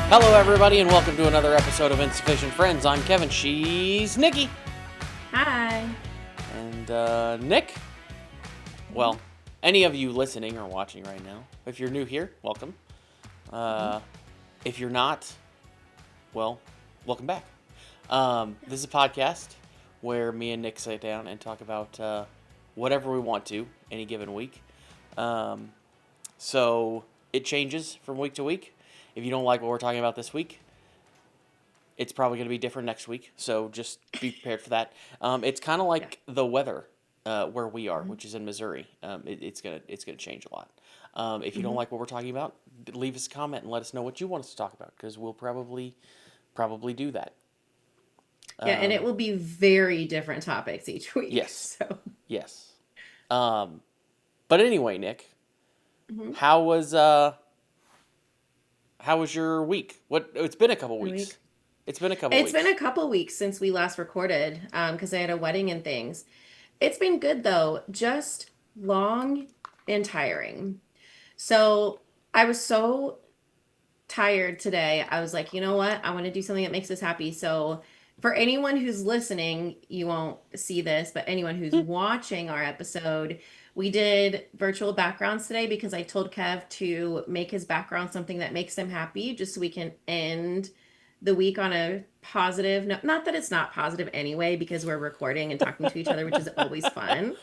Hello, everybody, and welcome to another episode of Insufficient Friends. I'm Kevin. She's Nikki. Hi. And, Nick? Well, any of you listening or watching right now, if you're new here, welcome. If you're not, well, welcome back. This is a podcast where me and Nick sit down and talk about whatever we want to any given week. So it changes from week to week. If you don't like what we're talking about this week, it's probably going to be different next week. So just be prepared for that. It's kind of like the weather where we are, which is in Missouri. It's gonna change a lot. If you don't like what we're talking about, leave us a comment and let us know what you want us to talk about, because we'll probably do that. Yeah, and it will be very different topics each week. Yes. So. Yes. But anyway, Nick, Mhm. how was your week? It's been a couple weeks. It's been a couple weeks. It's been a couple weeks since we last recorded, because I had a wedding and things. It's been good though, just long and tiring. So I was so tired today. I was like, you know what? I want to do something that makes us happy. So for anyone who's listening, you won't see this, but anyone who's watching our episode, we did virtual backgrounds today because I told Kev to make his background something that makes him happy, just so we can end the week on a positive note. Not that it's not positive anyway, because we're recording and talking to each other, which is always fun.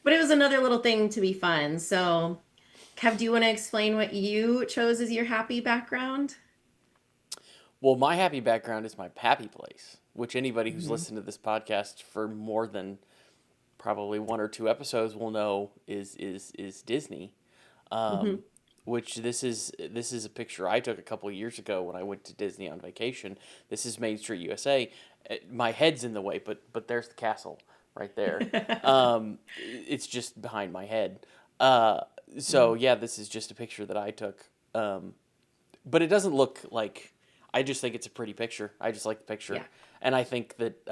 But it was another little thing to be fun. So, Kev, do you want to explain what you chose as your happy background? Well, my happy background is my happy place, which anybody who's Mhm. listened to this podcast for more than probably one or two episodes will know is Disney. Mhm. Which this is a picture I took a couple of years ago when I went to Disney on vacation. This is Main Street, USA. My head's in the way, but there's the castle right there. It's just behind my head. So yeah, this is just a picture that I took. But it doesn't look like. I just think it's a pretty picture. I just like the picture, Yeah. and I think that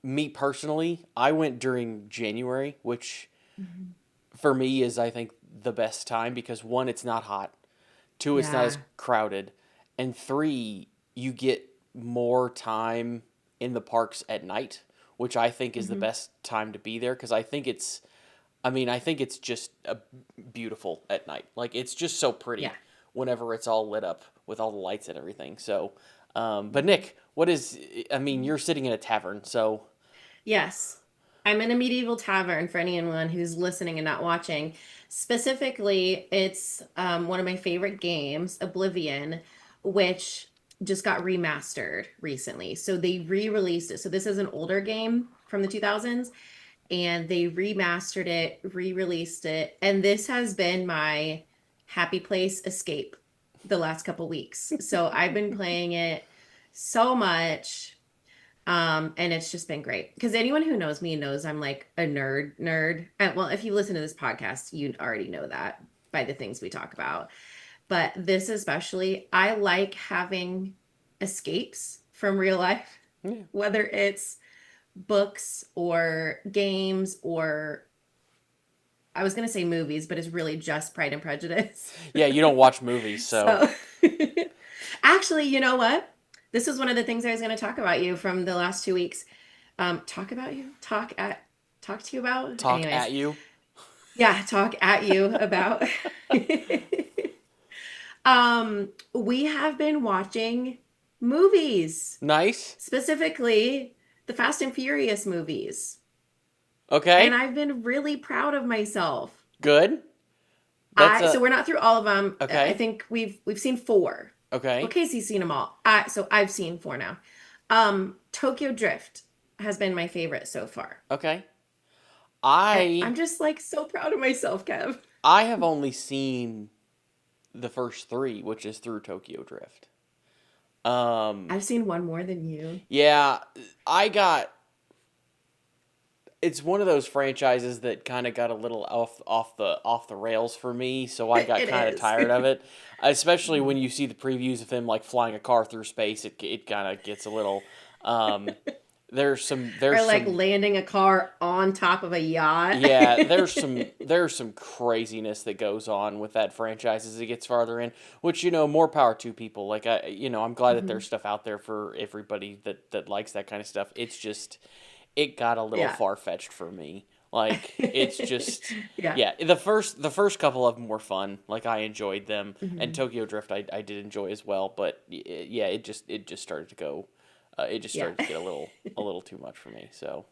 me personally, I went during January, which Mhm. for me is, I think, the best time, because one, it's not hot, two, it's not as Yeah. crowded, and three, you get more time in the parks at night, which I think is the Mhm. best time to be there, because I think it's just beautiful at night. Like, it's just so pretty Yeah. whenever it's all lit up with all the lights and everything. So, but Nick, you're sitting in a tavern, so Yes. I'm in a medieval tavern for anyone who's listening and not watching. Specifically, it's one of my favorite games, Oblivion, which just got remastered recently. So they re-released it. So this is an older game from the 2000s, and they remastered it, re-released it, and this has been my happy place escape the last couple weeks. So I've been playing it so much. And it's just been great because anyone who knows me knows I'm like a nerd. Well, if you listen to this podcast, you already know that by the things we talk about. But this especially, I like having escapes from real life, yeah. whether it's books or games or I was going to say movies, but it's really just Pride and Prejudice. Yeah, you don't watch movies, so So, actually, you know what? This is one of the things I was going to talk about you from the last 2 weeks. Talk about you, talk to you about. talk Anyways, at you. yeah, talk at you about. We have been watching movies, Nice. specifically the Fast and Furious movies, and Okay. I've been really proud of myself. Good. That's I a so we're not through all of them. I okay. think we've seen four. Well, Okay. Casey's seen them all. So I've seen four now. Tokyo Drift has been my favorite so far. Okay. I'm I just like so proud of myself, Kev. I have only seen the first three, which is through Tokyo Drift. Um, I've seen one more than you. yeah, I got. It's one of those franchises that kind of got a little off the rails for me, so I got It kind of is. tired of it. Especially when you see the previews of him like flying a car through space, it kind of gets a little. Um, Or there's like some landing a car on top of a yacht. yeah, there's some craziness that goes on with that franchise as it gets farther in, which more power to people. Like I'm glad that Mhm. there's stuff out there for everybody that likes that kind of stuff. It's just it got a little Yeah. far fetched for me. Like it's just Yeah. yeah, the first couple of them were fun. Like I enjoyed them, and Mhm. Tokyo Drift I did enjoy as well. But yeah, it just started to go, it just Yeah. started to get a little too much for me. So,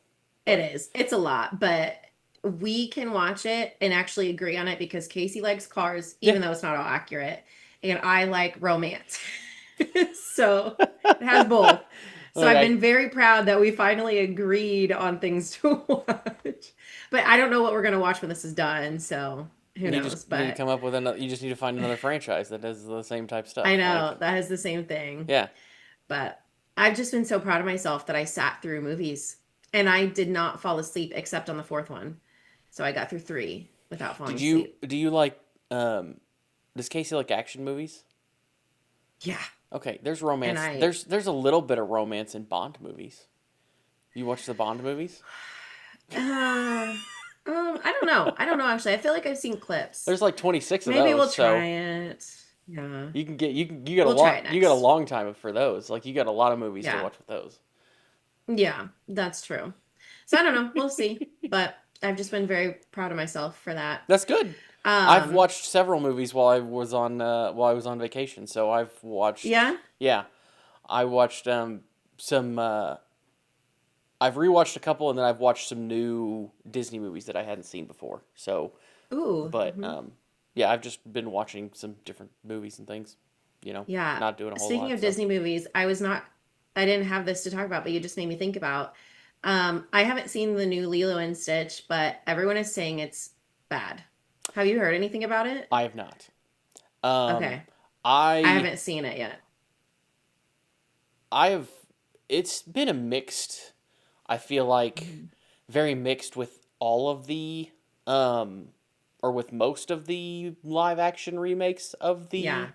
It but is. It's a lot, but we can watch it and actually agree on it because Casey likes cars, yeah, even though it's not all accurate, and I like romance. So it has both. So I've okay. been very proud that we finally agreed on things to watch. But I don't know what we're gonna watch when this is done, so who You just knows? need to But come up with another. You just need to find another franchise that does the same type I stuff. know Like, that is the same thing. yeah. But I've just been so proud of myself that I sat through movies and I did not fall asleep except on the fourth one. So I got through three without falling Did you asleep. do you like does Casey like action movies? Yeah. Okay, there's And romance. I, There's a little bit of romance in Bond movies. You watch the Bond movies? I don't know. I don't know actually. I feel like I've seen clips. There's like 26 of Maybe those, we'll try so it. Yeah. you got a We'll try it lot you got a next. long time for those. Like you got a lot of movies to Yeah. watch with those. Yeah, that's true. So I don't know. We'll see. But I've just been very proud of myself for that. That's good. I've Um, watched several movies while I was on vacation. So I've watched yeah. yeah, I watched some I've rewatched a couple, and then I've watched some new Disney movies that I hadn't seen before. So, Ooh. but Mhm. yeah, I've just been watching some different movies and things. Yeah. Not doing a whole Speaking lot. of So Disney movies, I didn't have this to talk about, but you just made me think about. I haven't seen the new Lilo and Stitch, but everyone is saying it's bad. Have you heard anything about it? I have not. Um, Okay. I I haven't seen it yet. I have. It's been a mixed. I feel like Mhm. very mixed with all of the um, or with most of the live action remakes Yeah.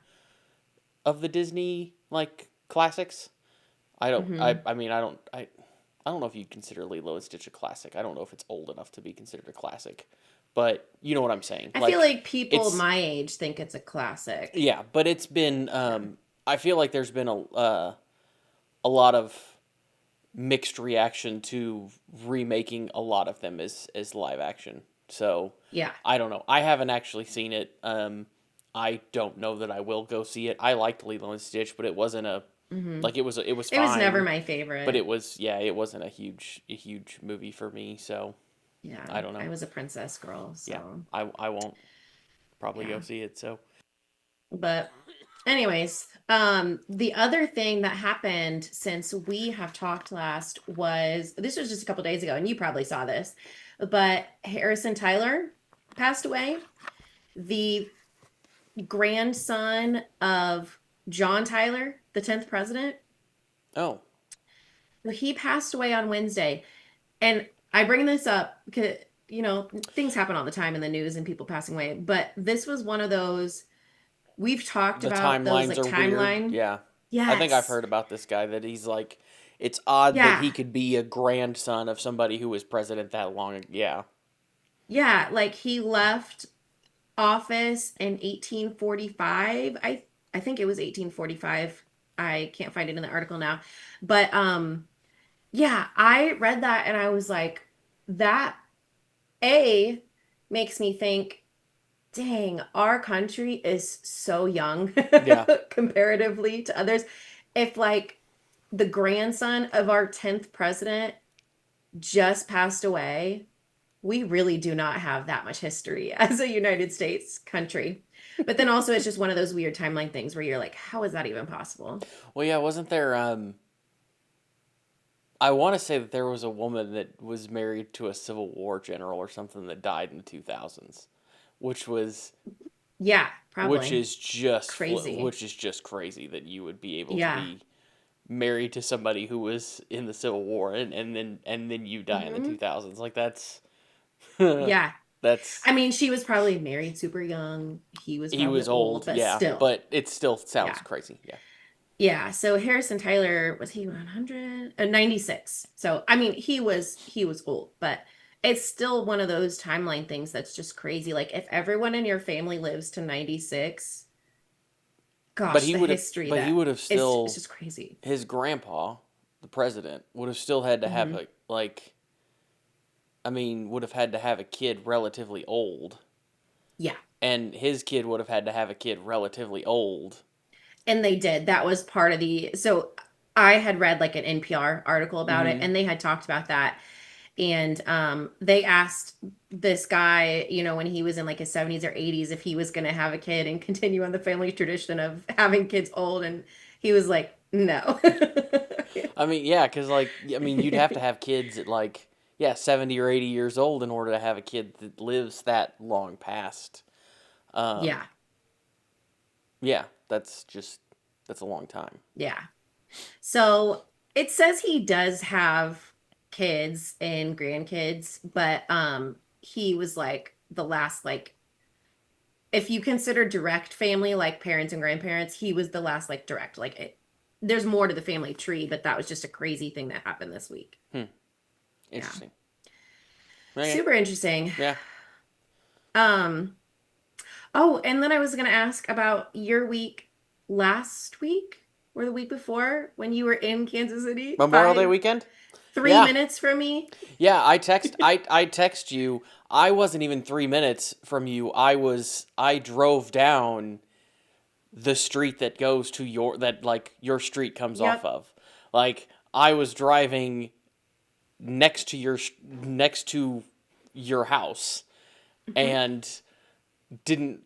of the Disney like classics. I don't. Hmm. I mean. I don't know if you'd consider Lilo and Stitch a classic. I don't know if it's old enough to be considered a classic, but you know what I'm saying. I feel Like like people it's my age think it's a classic. yeah, but it's been. Yeah. I feel like there's been a lot of mixed reaction to remaking a lot of them as live action. So Yeah. I don't know. I haven't actually seen it. I don't know that I will go see it. I liked Lilo and Stitch, but it wasn't a Hmm. like it was It was never fine, my but favorite. it wasn't a huge movie for me. So Yeah. I don't I know. was a princess girl, Yeah, so I won't probably go yeah. see it. So But anyways, the other thing that happened since we have talked last was this was just a couple days ago, and you probably saw this, but Harrison Tyler passed away, the grandson of John Tyler, the 10th president. oh, He passed away on Wednesday. And I bring this up because, things happen all the time in the news and people passing away, but this was one of those we've talked the about those timelines like are weird. timeline. Yeah, I think I've Yes. heard about this guy that he's like. It's odd that Yeah. he could be a grandson of somebody who was president that long. Yeah. Yeah, like he left office in 1845. I think it was 1845. I can't find it in the article now. But yeah, I read that and I was like that A makes me think, dang, our country is so young Yeah. comparatively to others. If like the grandson of our 10th president just passed away, we really do not have that much history as a United States country. But then also it's just one of those weird timeline things where you're like, how is that even possible? Well, yeah, wasn't there I want to say that there was a woman that was married to a Civil War general or something that died in the 2000s, which was Yeah, which probably. is just Crazy. which is just crazy that you would be able to Yeah. be married to somebody who was in the Civil War and then you die in the Hmm. 2000s. Like that's Yeah. that's I mean, she was probably married super young. He was he probably was old, old, but yeah, still. but it still sounds Yeah. crazy. Yeah. Yeah, so Harrison Tyler was he 100 96. So I mean, he was old, but it's still one of those timeline things that's just crazy. Like if everyone in your family lives to 96, But gosh, he the would have, history but he that would have it's still, just crazy. his grandpa, the president, would have still had to have Hmm. I mean, would have had to have a kid relatively old, Yeah. and his kid would have had to have a kid relatively old. And they did. That was part of the so I had read like an NPR article about it Mm-hmm. and they had talked about that. And they asked this guy, when he was in like his 70s or 80s, if he was going to have a kid and continue on the family tradition of having kids old. And he was like, no. I mean, yeah, because I mean, you'd have to have kids at yeah, 70 or 80 years old in order to have a kid that lives that long past. Um, Yeah. yeah, that's a long time. Yeah. So it says he does have kids and grandkids, but he was like the last, like, if you consider direct family, like parents and grandparents, he was the last, like, direct. Like, there's more to the family tree, but that was just a crazy thing that happened this week. Hmm. Yeah. Interesting. Okay. Super interesting. Yeah. Um, oh, and then I was gonna ask about your week last week or the week before when you were in Kansas City, Memorial Day weekend. three Yeah. minutes from me. Yeah. I text you. I wasn't even 3 minutes from you. I drove down the street that goes to your street comes off Yep. of. Like I was driving next to your house Hmm. and didn't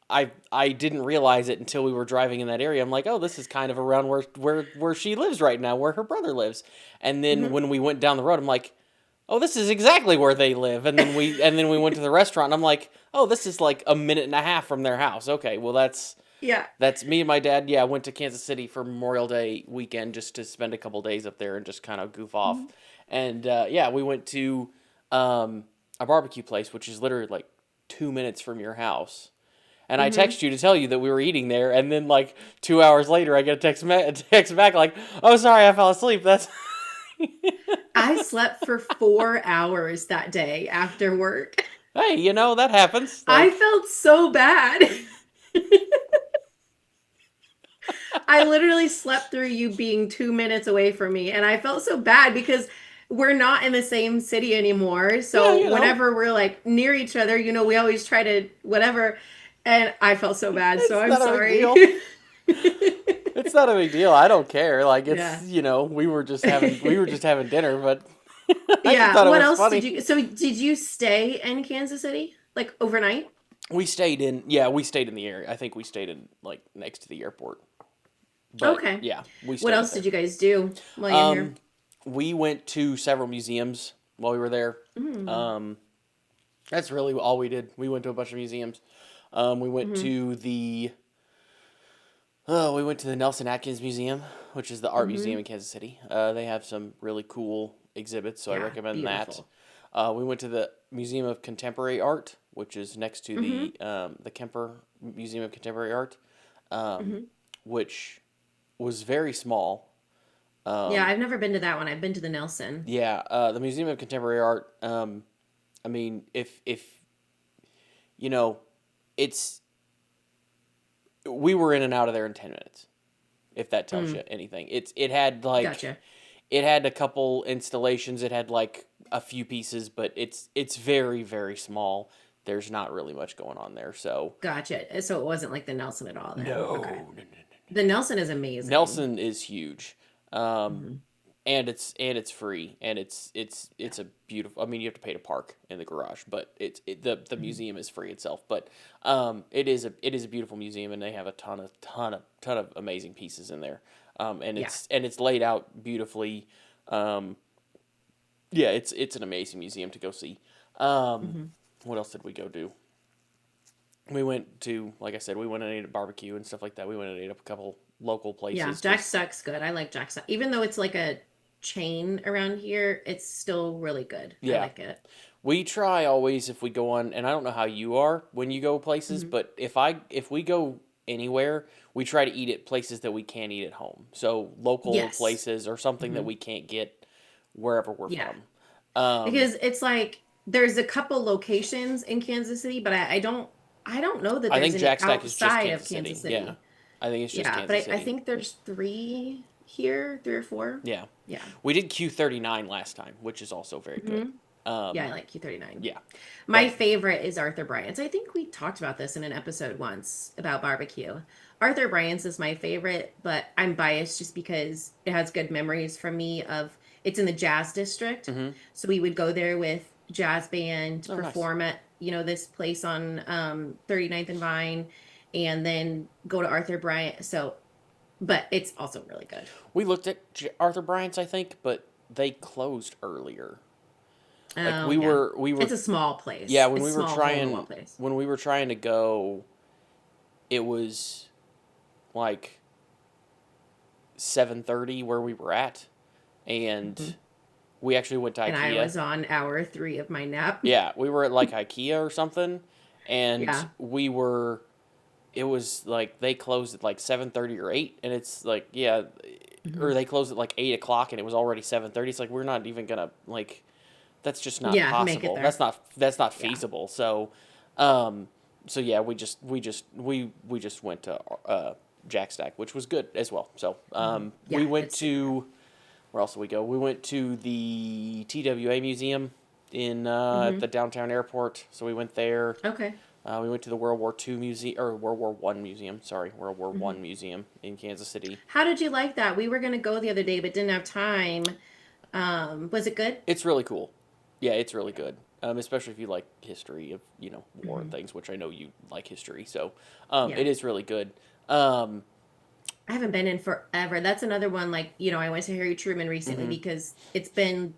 I didn't realize it until we were driving in that area. I'm like, oh, this is kind of around where she lives right now, where her brother lives. And then Hmm. when we went down the road, I'm like, oh, this is exactly where they live. And then we went to the restaurant, and I'm like, oh, this is like a minute and a half from their house. Okay, well Yeah. that's me and my dad. Yeah, I went to Kansas City for Memorial Day weekend just to spend a couple days up there and just kind of goof off. Mhm. And yeah, we went to a barbecue place, which is literally like 2 minutes from your house. And I Hmm. text you to tell you that we were eating there, and then like 2 hours later, I get a text back like, "Oh, sorry, I fell asleep." That's I slept for 4 hours that day after work. hey, that happens. I felt so bad. I literally slept through you being 2 minutes away from me, and I felt so bad because we're not in the same city anymore. Yeah, So whenever we're like near each other, we always try to whatever. And I felt so bad. So it's I'm not a big sorry. deal. It's not a big deal. I don't care. Like it's Yeah. we were just having dinner, but I just Yeah. thought it What was else did funny. you? So did you stay in Kansas City like overnight? We stayed in the area. I think we stayed in like next to the airport. But Okay. yeah, we What stayed up else did there. you guys do while you're here? Um, we went to several museums while we were there. Mm. Um, that's really all we did. We went to a bunch of museums. We went Hmm. to the Nelson Atkins Museum, which is the art museum Hmm. in Kansas City. They have some really cool exhibits, so I Yeah. recommend that. Beautiful. We went to the Museum of Contemporary Art, which is next to Hmm. the Kemper Museum of Contemporary Art, um, Hmm. which was very small. Yeah, Um, I've never been to that one. I've been to the Nelson. yeah, the Museum of Contemporary Art. I mean, if you know, it's we were in and out of there in 10 minutes. If that tells Mm, you anything, gotcha. it had a couple installations. It had like a few pieces, but it's very very small. There's not really much going on there. So Gotcha. So it wasn't like the Nelson at all then. Okay. no, no, no. The Nelson is amazing. Nelson is huge. Um, Hmm. and it's free, and it's a beautiful. I mean, you have to pay to park in the garage, but the Hmm. museum is free itself. But it is a beautiful museum, and they have a ton of amazing pieces in there. And Yeah. it's laid out beautifully. Um, yeah, it's an amazing museum to go see. Um, Hmm. what else did we go do? We went to, like I said, we went and ate a barbecue and stuff like that. We went and ate up a couple local Yeah. places Jack because Stuck's good. I like Jack Stuck. Even though it's like a chain around here, it's still really good. I yeah. like it. We try always if we go on, and I don't know how you are when you go places, Hmm. but if we go anywhere, we try to eat at places that we can't eat at home. So local Yes. places or something that Hmm. we can't get wherever we're Yeah. from. Um, Because it's like there's a couple locations in Kansas City, but I don't know that I there's think any Jack Stack is just outside of Kansas Kansas City. Yeah. City. I think it's just Yeah, but Kansas I City. think there's three here, three or four. Yeah. Yeah. We did Q39 last time, which is also very good. Hmm. Yeah, I Um, like Q39. yeah. My But favorite is Arthur Bryant's. I think we talked about this in an episode once about barbecue. Arthur Bryant's is my favorite, but I'm biased just because it has good memories for me of it's in the jazz district. mhm. So we would go there with jazz band, Oh, nice. perform at, this place on 39th and Vine, and then go to Arthur Bryant. So, but it's also really good. We looked at Arthur Bryant's, I think, but they closed earlier. Like Oh, yeah. we were It's a small yeah, place. It's a small hole in the wall place. when we were trying to go, it was like 7:30 where we were at, Mhm. and we actually went to And I IKEA. was on hour 3 of my nap. Yeah, we were at like IKEA or something, and Yeah. we were. It was like they closed at like 7:30 or 8, and it's like yeah, Hmm. or they closed at like 8 o'clock, and it was already 7:30. It's like we're not even gonna like. That's just not Yeah, make it possible. there. That's not Yeah. feasible. So, um, so yeah, we just went to Jack Stack, which was good as well. So, Yeah, we went it's super good. to where else did we go? We went to the TWA museum in at Hmm. the downtown airport. So we went there. Okay. We went to the World War II museum or World War One museum. Sorry, World War Hmm. One museum in Kansas City. How did you like that? We were going to go the other day, but didn't have time. Was it good? It's really cool. Yeah, it's really good. Especially if you like history of war and Hmm. things, which I know you like history. So, Yeah. it is really good. Um, I haven't been in forever. That's another one, like, I went to Harry Truman recently mhm. because it's been,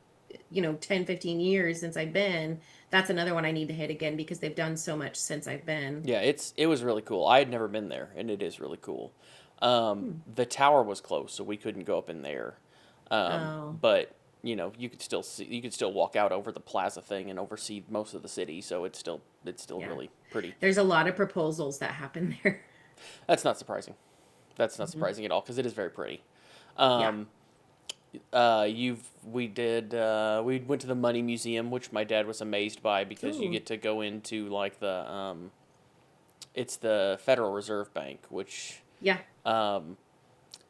10, 15 years since I've been. That's another one I need to hit again because they've done so much since I've been. Yeah, it was really cool. I had never been there, and it is really cool. Hmm. The tower was closed, so we couldn't go up in there. Oh, But you could still walk out over the plaza thing and oversee most of the city. So it's still yeah. really pretty. There's a lot of proposals that happen there. That's not surprising. That's not Hmm. surprising at all because it is very pretty. Yeah. Um, we went to the Money Museum, which my dad was amazed by because you Ooh. get to go into like it's the Federal Reserve Bank, which Yeah. um,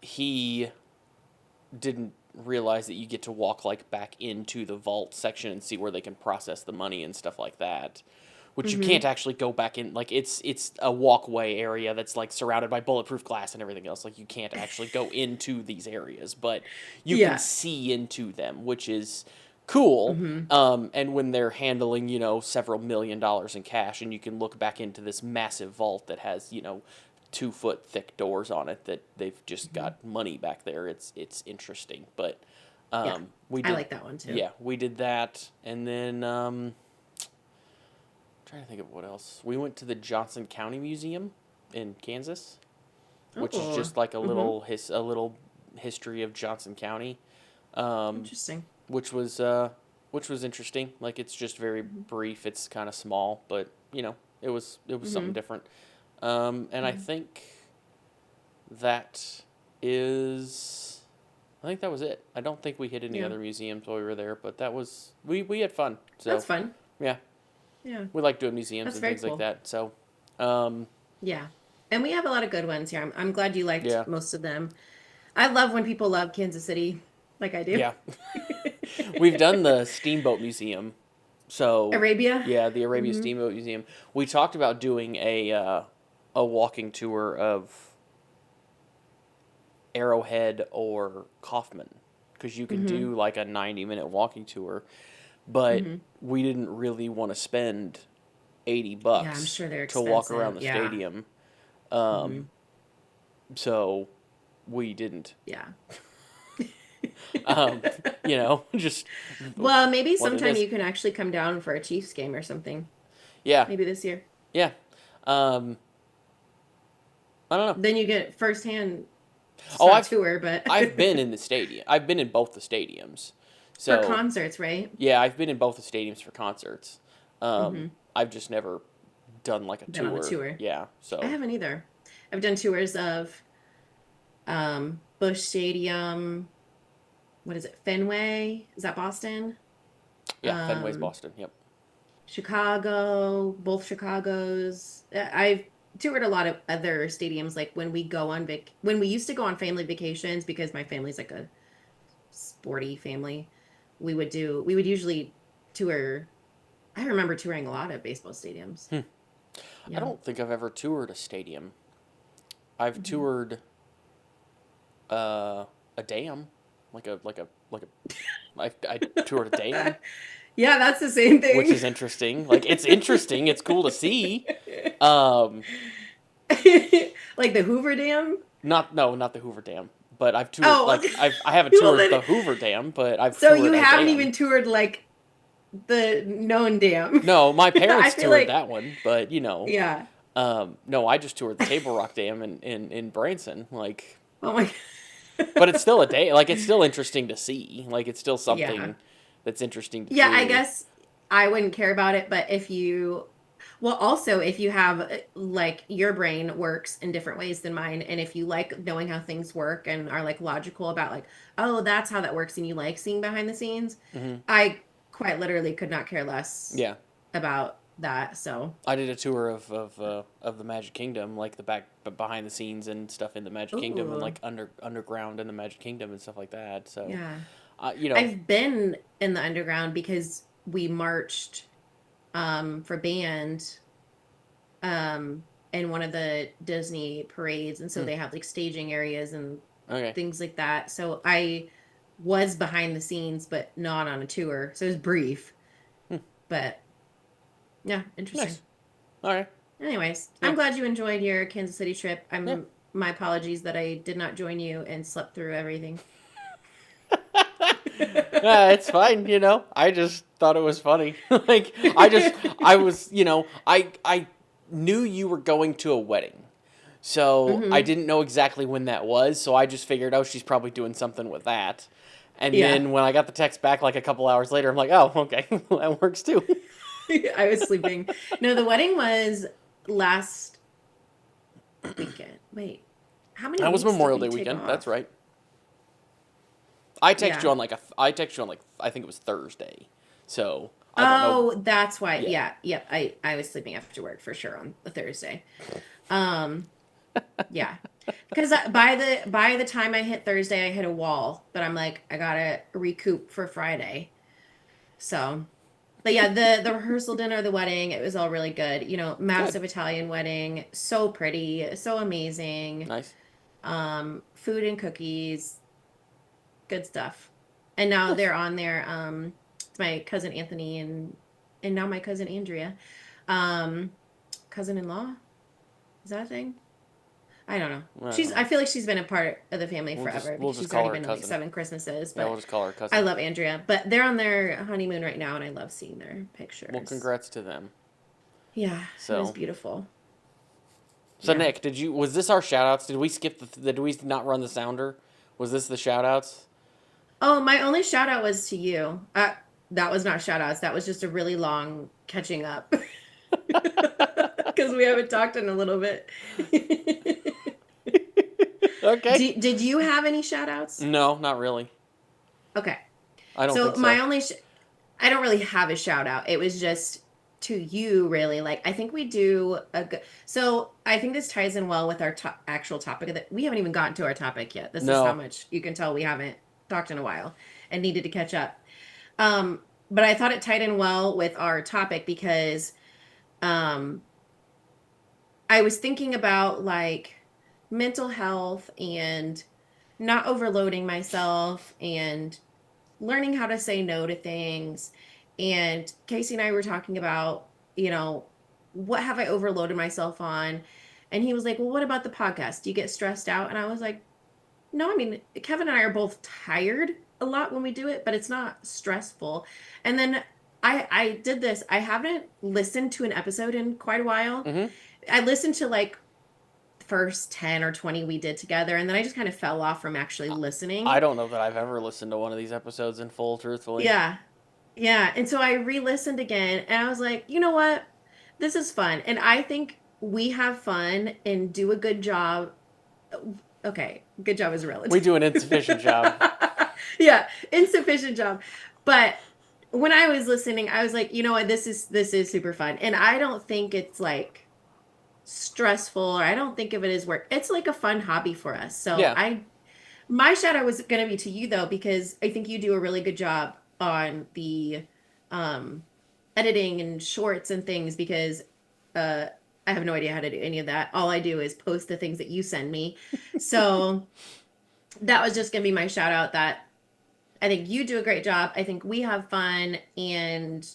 he didn't realize that you get to walk like back into the vault section and see where they can process the money and stuff like that. Which you can't Hmm. actually go back in. Like it's a walkway area that's like surrounded by bulletproof glass and everything else. Like you can't actually go into these areas, but you can Yeah. see into them, which is cool. Hmm. And when they're handling several $1 million in cash, and you can look back into this massive vault that has 2 foot thick doors on it that they've just Hmm. got money back there. It's interesting, but Yeah. we I did like that one too. yeah we did that, and then trying to think of what else. We went to the Johnson County Museum in Kansas, which is Oh. just like a Hmm. little history of Johnson County, um, Interesting. which was interesting. Like it's just very Hmm. brief. It's kind of small, but it was something Hmm. different. And Hmm. that is. I think that was it. I don't think we hit any Yeah. other museums while we were there, but that was we had fun. That's So fun. yeah, Yeah. we like doing museums That's and very things like cool. that. So, um, Yeah. And we have a lot of good ones here. I'm glad you liked yeah, most of them. I love when people love Kansas City like I do. yeah. We've done the Steamboat Museum. So, Arabia. yeah, the Arabia Hmm. Steamboat Museum. We talked about doing a walking tour of Arrowhead or Kaufman because you can Hmm. do like a 90-minute walking tour, but Hmm. we didn't really want to spend 80 Yeah, I'm bucks sure they're to walk around expensive. the Yeah. stadium. Hmm. Um, so we didn't. Yeah. Um, just Well, maybe what it sometime is. you can actually come down for a Chiefs game or something. Yeah, Maybe this year. yeah. Um, I don't know. Then you get firsthand. It's Oh, not a tour, but I've been in the stadium. I've been in both the stadiums. for So concerts, right? yeah, I've been in both the stadiums for concerts. Hmm. I've just never done like a Been on a tour. tour. Yeah. I So haven't either. I've done tours of Busch Stadium. What is it? Fenway? Is that Boston? Yeah, Fenway's Um, Boston. Yep. Chicago, both Chicago's. I've toured a lot of other stadiums like when we go on when we used to go on family vacations because my family's like a sporty family. We would usually tour. I remember touring a lot of baseball stadiums. Hmm. I Yeah. don't think I've ever toured a stadium. I've Mhm. toured a dam, I toured a dam, Yeah, that's the same which thing. is interesting. Like it's interesting. It's cool to see. Um, Like the Hoover Dam? not no, not the Hoover Dam, but I've toured Oh, like okay. I haven't Well toured then, the Hoover Dam, but I've so you toured a haven't dam. even toured like the known dam. No, my I parents feel toured like, that one, but yeah. no, I just toured the Table Rock Dam in Branson. Like, Oh my. but it's still a day. Like, it's still interesting to see. Like, it's still Yeah. something that's interesting to Yeah, I do. guess I wouldn't care about it, but if you, well, also if you have like your brain works in different ways than mine, and if you like knowing how things work and are like logical about like, oh, that's how that works, and you like seeing behind the scenes, Hmm. I quite literally could not care less Yeah, about that. So, I did a tour of the Magic Kingdom, like the behind the scenes and stuff in the Magic Kingdom, and ooh, like underground in the Magic Kingdom and stuff like that. So, yeah. you know, I've been in the underground because we marched for band um in one of the Disney parades, and so hmm, they have like staging areas and okay, things like that. So I was behind the scenes but not on a tour. So it was brief, hmm, but yeah, interesting. nice. All right, Anyways, yeah, I'm glad you enjoyed your Kansas City trip. yeah. I'm My apologies that I did not join you and slept through everything. It's fine, I just thought it was funny. Like I was, I knew you were going to a wedding. So I Hmm. didn't know exactly when that was, so I just figured, oh, she's probably doing something with that. And Yeah. then when I got the text back like a couple hours later, I'm like, oh, okay, that works too. I was sleeping. No, the wedding was last weekend. Wait, how many That was weeks did Memorial we Day take weekend. That's off? right. Yeah. I text you on like I think it was Thursday. So I don't know. Oh, that's why. Yeah. Yeah, yep. I was sleeping after work for sure on a Thursday. Um, yeah. Because by the time I hit Thursday, I hit a wall. But I'm like, I gotta recoup for Friday. So, but yeah, the rehearsal dinner, the wedding, it was all really good. Good. Massive Italian wedding, so pretty, so amazing. Nice. Food and cookies, good stuff. And now Nice. they're on there. It's my cousin Anthony and now my cousin Andrea. Um, Cousin-in-law? Is that a thing? I don't know. I don't I know. feel like she's been a part of the family We'll just forever we'll because just she's call already her a been to like cousin. 7 Christmases, Yeah, we'll but just call her a I cousin. love Andrea. But they're on their honeymoon right now and I love seeing their Well, pictures. congrats to them. Yeah, it was So, beautiful. so Yeah. Nick, was this our shout outs? Did we not run the sounder? Was this the shout outs? Oh, my only shout out was to you. That was not shout outs. That was just a really long catching up. Because we haven't talked in a little bit. Okay. Did you have any shout outs? No, not really. Okay. I don't So think so. I don't really have a shout out. It was just to you, really. Like, I think we do a good, so I think this ties in well with our actual topic that we haven't even gotten to our topic yet. This is how No. much you can tell we haven't talked in a while and needed to catch up. But I thought it tied in well with our topic because, um, I was thinking about like mental health and not overloading myself and learning how to say no to things. And Casey and I were talking about, what have I overloaded myself on? And he was like, well, what about the podcast? Do you get stressed out? And I was like, no, I mean, Kevin and I are both tired a lot when we do it, but it's not stressful. And then I did this. I haven't listened to an episode in quite a while. Mm-hmm. I listened to like first 10 or 20 we did together, and then I just kind of fell off from actually I listening. don't know that I've ever listened to one of these episodes in full, truthfully. Yeah. Yeah. And so I re listened again and I was like, you know what? This is fun. And I think we have fun and do a good job. Okay, good job is We relative. do an insufficient job. Yeah, insufficient job. But when I was listening, I was like, you know what, this is super fun. And I don't think it's like stressful, or I don't think of it as work. It's like a fun hobby for us. So Yeah. I my shout out was gonna be to you though, because I think you do a really good job on the um editing and shorts and things because uh I have no idea how to do any of that. All I do is post the things that you send me. So that was just gonna be my shout out, that I think you do a great job. I think we have fun, and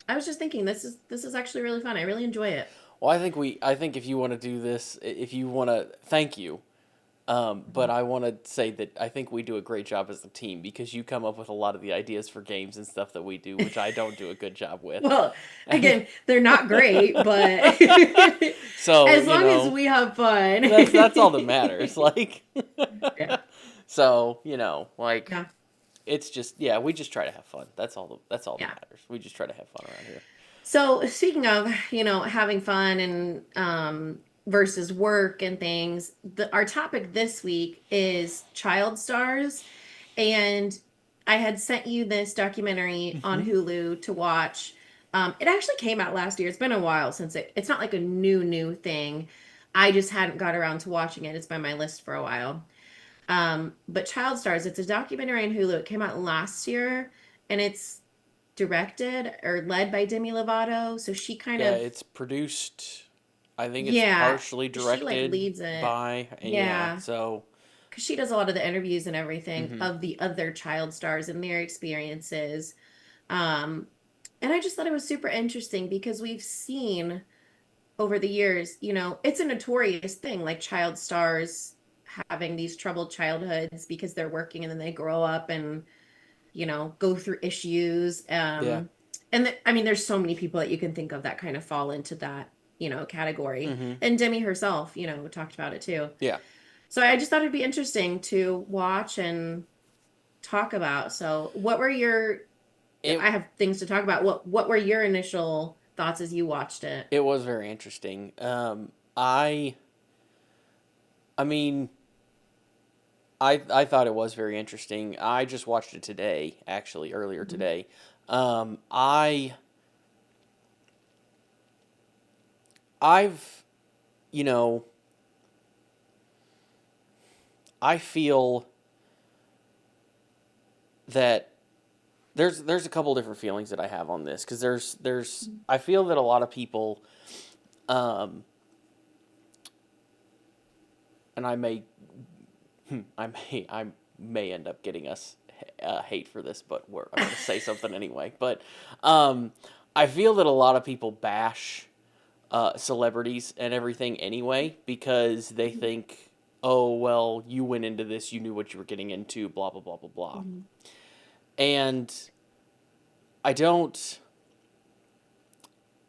I was just thinking this is actually really fun. I really enjoy it. Well, I think if you want to do this, if you want to, thank you. But I want to say that I think we do a great job as a team because you come up with a lot of the ideas for games and stuff that we do, which I don't do a good job with. Well, And again, they're not great, but so, as long as we have fun. that's all that matters. Like, Yeah. so, like, Yeah. it's just, we just try to have fun. That's all that Yeah. matters. We just try to have fun around here. So speaking of, having fun and versus work and things, our topic this week is child stars. And I had sent you this documentary on Hmm. Hulu to watch. It actually came out last year. It's been a while since it's not like a new thing. I just hadn't got around to watching it. It's been my list for a while. But Child Stars, it's a documentary on Hulu. It came out last year, and it's directed or led by Demi Lovato. So she kind Yeah, of, it's produced, I think it's yeah, partially she like directed leads it. by, yeah, Yeah, so, because she does a lot of the interviews and everything hmm of the other child stars and their experiences. Um, and I just thought it was super interesting because we've seen over the years, it's a notorious thing, like child stars having these troubled childhoods because they're working and then they grow up and go through issues. yeah. I mean, there's so many people that you can think of that kind of fall into that, category. Hmm. And Demi herself, talked about it too. Yeah. So I just thought it'd be interesting to watch and talk about. So what were your, It I have things to talk about. What were your initial thoughts as you watched it? it was very interesting. I mean, I thought it was very interesting. I just watched it today, actually, earlier Mhm. today. Um, I I've you know I feel that there's a couple different feelings that I have on this because there's I feel that a lot of people, um, and I may end up getting us hate for this, but I'm going to say something anyway. But um, I feel that a lot of people bash celebrities and everything anyway because they think, oh well, you went into this, you knew what you were getting into, blah blah blah blah blah, Mhm. and I don't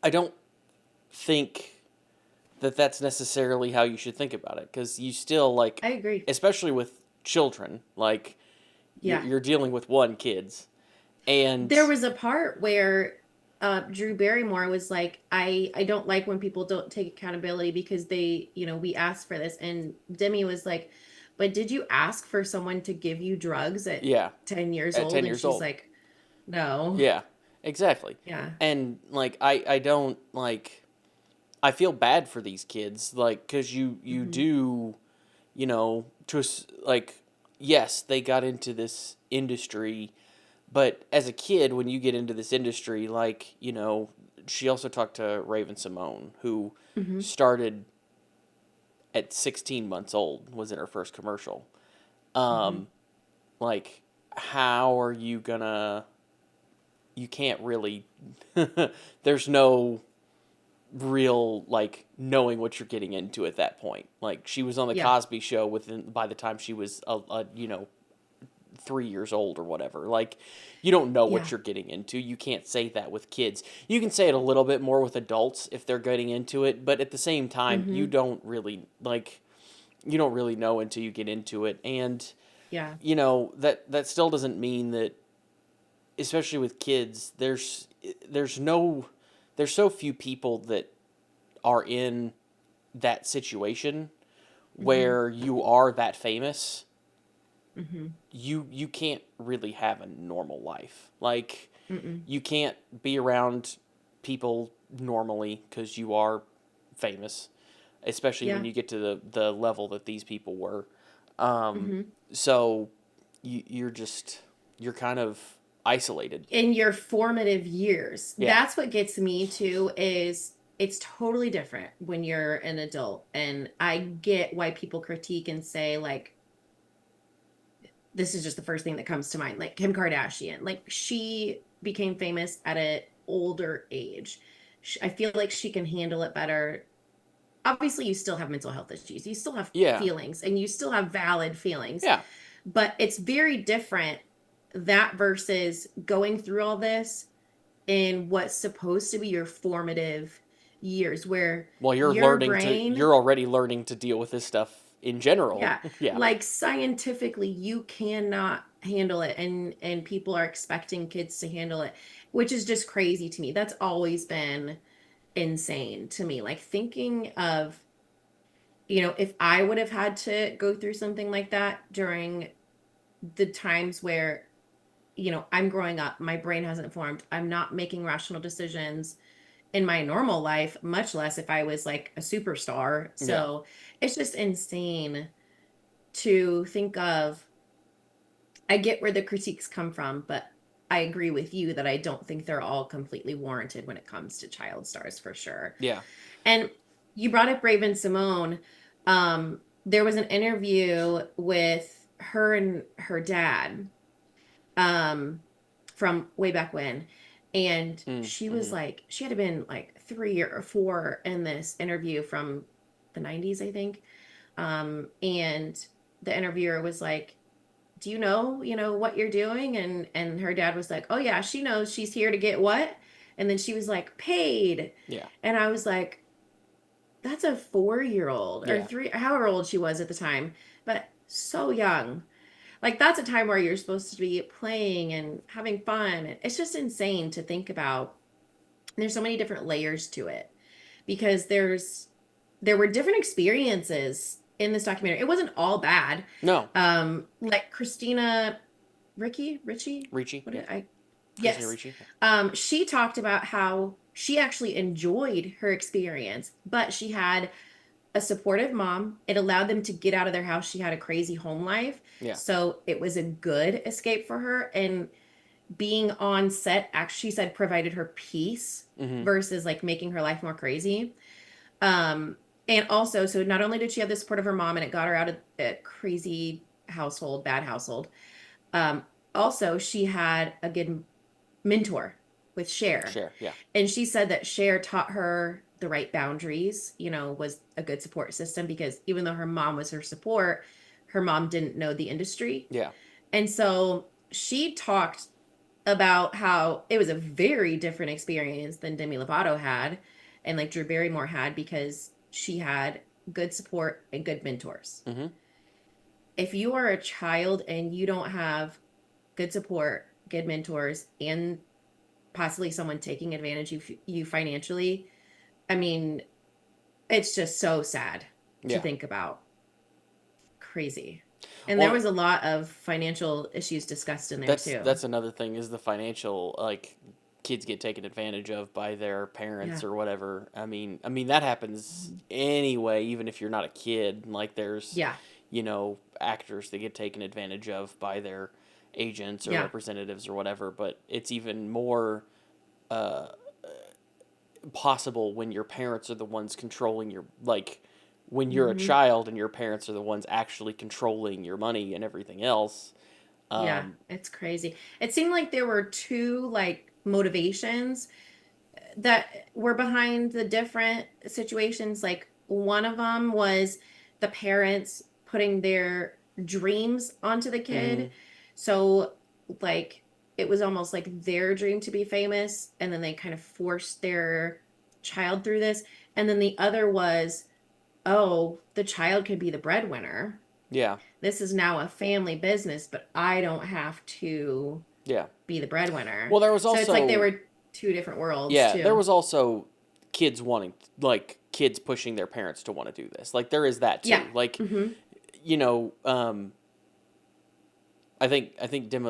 I don't think that that's necessarily how you should think about it because you still like, I agree. especially with children, like Yeah. you're dealing with one kids and There was a part where Drew Barrymore was like, I don't like when people don't take accountability because they, we asked for this. And Demi was like, but did you ask for someone to give you drugs at yeah, 10 years at old? 10 And years she's old. like, no. Yeah, exactly. Yeah. And like I don't like, I feel bad for these kids like cuz you Hmm. do, like, yes, they got into this industry, but as a kid when you get into this industry, like, she also talked to Raven Simone, who Hmm. started at 16 months old, was in her first commercial. Hmm. um like, how are you gonna, you can't really there's no real like knowing what you're getting into at that point. Like, she was on the Yeah. Cosby Show within by the time she was 3 years old or whatever. Like, you don't know what Yeah. you're getting into. You can't say that with kids. You can say it a little bit more with adults if they're getting into it, but at the same time, Hmm. you don't really know until you get into it. And Yeah. that still doesn't mean that, especially with kids, there's so few people that are in. that situation Mhm. where you are that famous, Mhm. you can't really have a normal life. Like, Mm-mm. you can't be around people normally because you are famous, especially when Yeah. you get to the level that these people were. Um, Mhm. so you're kind of isolated. In your formative years. Yeah. That's what gets me to is it's totally different when you're an adult. And I get why people critique and say like this is just the first thing that comes to mind. Like Kim Kardashian, like she became famous at an older age. I feel like she can handle it better. Obviously, you still have mental health issues. You still have Yeah. feelings and you still have valid feelings, Yeah. but it's very different that versus going through all this in what's supposed to be your formative years where Well, your brain, you're already learning to deal with this stuff in general. yeah, Yeah. like scientifically you cannot handle it and people are expecting kids to handle it, which is just crazy to me. That's always been insane to me. Like thinking of, if I would have had to go through something like that during the times where, I'm growing up, my brain hasn't formed, I'm not making rational decisions in my normal life, much less if I was like a superstar. Yeah. So it's just insane to think of. I get where the critiques come from, but I agree with you that I don't think they're all completely warranted when it comes to child stars for sure. Yeah. And you brought up Raven Simone. There was an interview with her and her dad um, from way back when. And she was Mm-hmm. like, she had been like 3 or 4 in this interview from the 90s, I think. And the interviewer was like, do you know what you're doing? And her dad was like, oh yeah, she knows. She's here to get what? And then she was like, paid. Yeah. And I was like, that's a 4-year old or Yeah. three, however old she was at the time, but so young. Like that's a time where you're supposed to be playing and having fun. It's just insane to think about. There's so many different layers to it because there were different experiences in this documentary. It wasn't all bad. No. Like Christina Richie, Ricci. what Yeah. did I Christina yes. Ricci. Yeah. She talked about how she actually enjoyed her experience, but she had a supportive mom. It allowed them to get out of their house. She had a crazy home life. Yeah. So it was a good escape for her. And being on set actually said provided her peace Mm-hmm. versus like making her life more crazy. Um, and also, so not only did she have the support of her mom and it got her out of a crazy household, bad household, um, also she had a good mentor with Cher. Share. Yeah. And she said that Cher taught her the right boundaries, was a good support system because even though her mom was her support, her mom didn't know the industry. Yeah. And so she talked about how it was a very different experience than Demi Lovato had and like Drew Barrymore had because she had good support and good mentors. Mm-hmm. If you are a child and you don't have good support, good mentors, and possibly someone taking advantage of you financially, I mean, it's just so sad to Yeah. think about. Crazy. And there Well, was a lot of financial issues discussed in there too. that's another thing is the financial, like, kids get taken advantage of by their Yeah. parents or whatever. I mean that happens anyway, even if you're not a kid. Like, there's, Yeah. actors that get taken advantage of by their agents or Yeah. representatives or whatever. But it's even more uh, possible when your parents are the ones controlling your, like, when you're a Hmm. child and your parents are the ones actually controlling your money and everything else. Yeah, Um, it's crazy. It seemed like there were two like motivations that were behind the different situations. Like one of them was the parents putting their dreams onto the mhm. kid. So like it was almost like their dream to be famous and then they kind of forced their child through this. And then the other was, oh, the child could be the breadwinner. Yeah, This is now a family business, but I don't have to yeah. be the breadwinner. Well, there was So it's like they also were two different worlds yeah, there too. was also kids wanting, like, kids pushing their parents to want to do this. Like there is that Yeah. too. Like, Mm-hmm. you know, I think Demi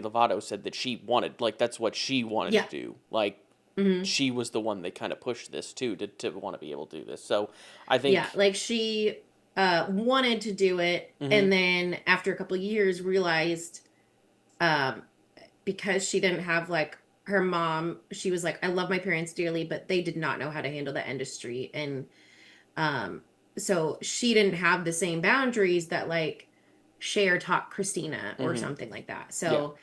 Lovato said that she wanted, like, that's what she wanted Yeah. to do. Like, Mm-hmm. she was the one that kind of pushed this too, to want to be able to do this. So I Yeah. think, Like she wanted to do it, hmm and then after a couple of years realized um because she didn't have like her mom, she was like, I love my parents dearly, but they did not know how to handle the industry. And um, so she didn't have the same boundaries that like Cher taught Christina or hmm something like that. yeah, So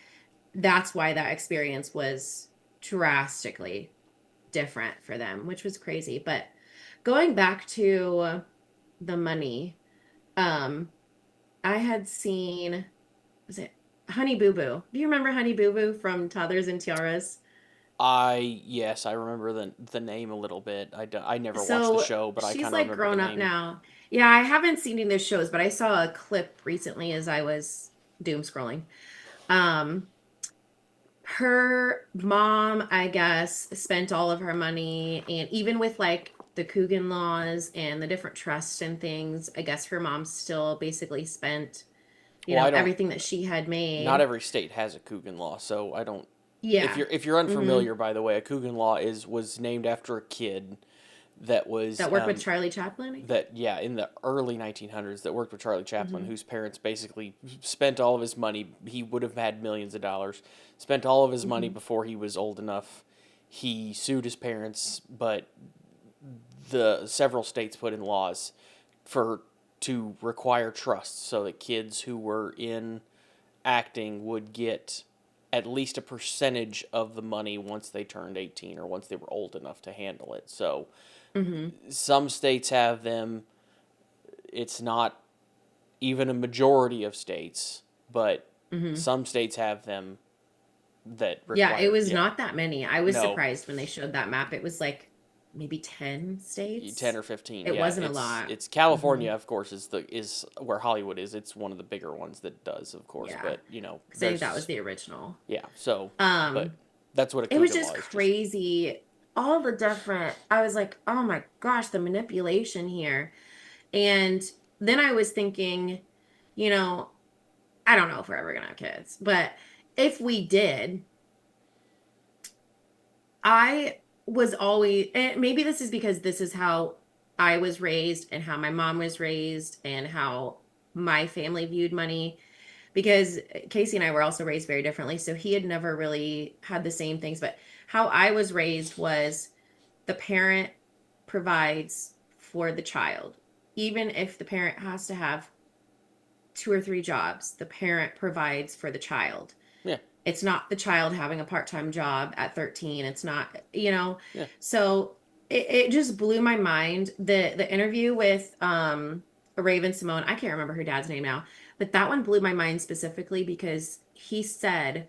that's why that experience was drastically different for them, which was crazy. But going back to the money, um, I had seen, was it Honey Boo Boo? Do you remember Honey Boo Boo from Toddlers and Tiaras? yes, I remember the name a little bit. I never watched the So show, but I she's kind of like remember the grown up name. now. Yeah, I haven't seen any of those shows, but I saw a clip recently as I was doom scrolling. Um, her mom, I guess, spent all of her money, and even with like the Coogan laws and the different trusts and things, I guess her mom still basically spent, Well, I don't. everything that she had Not made. every state has a Coogan law, so I don't. Yeah. If you're Mm-hmm. unfamiliar, by the way, a Coogan law was named after a kid that was That worked with Charlie Chaplin, I think. that yeah, in the early 1900s, that worked with Charlie Chaplin, Mm-hmm. whose parents basically spent all of his money. He would have had millions of dollars, spent all of his money Mm-hmm. before he was old enough. He sued his parents, but the several states put in laws for to require trusts so that kids who were in acting would get at least a percentage of the money once they turned 18 or once they were old enough to handle it. So Mm-hmm. some states have them. It's not even a majority of states, but Mm-hmm. some states have them that Yeah, it require, was yeah, not that many. I was no, surprised when they showed that map. It was like maybe 10 10 states. or 15. It Yeah, wasn't a lot. it's Hmm. California, of course, is where Hollywood is. It's one of the bigger ones that does, of course, Yeah, but because I think that was there's the original. yeah. So, but Um, that's what a it was Coogan law just is. Just crazy. All the different, I was like, oh my gosh, the manipulation here. And then I was thinking, you know, I don't know if we're ever gonna have kids, but if we did, I was always, and maybe this is because this is how I was raised and how my mom was raised and how my family viewed money. Because Casey and I were also raised very differently. So he had never really had the same things. But how I was raised was the parent provides for the child. Even if the parent has to have two or three jobs, the parent provides for the child. yeah, It's not the child having a part-time job at 13. It's not, yeah, so it just blew my mind. The interview with Raven Simone, I can't remember her dad's name now, but that one blew my mind specifically because he said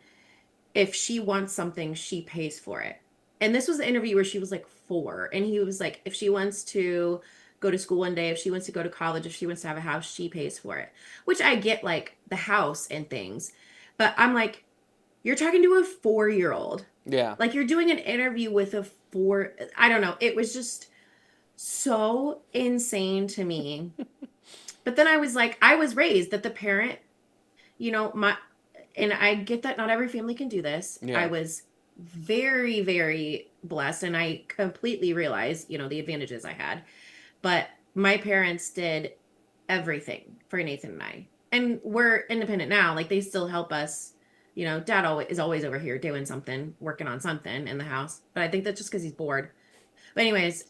if she wants something, she pays for it. And this was the interview where she was like 4, and he was like, if she wants to go to school one day, if she wants to go to college, if she wants to have a house, she pays for it. Which I get, like the house and things, but I'm like, you're talking to a 4-year old. yeah. Like you're doing an interview with a four. I don't know. It was just so insane to me. But then I was like, I was raised that the parent, my, and I get that not every family can do this. I Yeah. was very, very blessed, and I completely realized, the advantages I had. But my parents did everything for Nathan and I. And we're independent now. Like they still help us. Dad always is always over here doing something, working on something in the house. But I think that's just because he's bored. But anyways,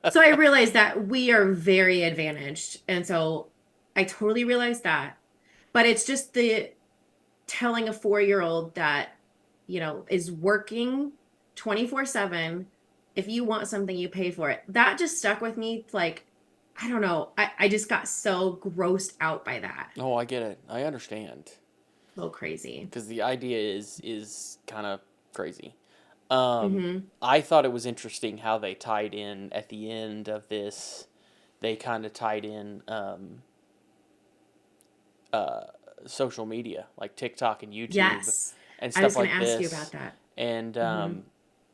so I realized that we are very advantaged. And so I totally realized that. But it's just the telling a 4-year-old that, is working 24/7. If you want something, you pay for it. That just stuck with me. Like, I don't know. I just got so grossed out by that. Oh, I get it. I understand A little crazy. because the idea is kind of crazy. Mm-hmm. I thought it was interesting how they tied in at the end of this. They kind of tied in uh, social media like TikTok and YouTube Yes. and I was stuff going to like ask you about this, that. and Mm-hmm.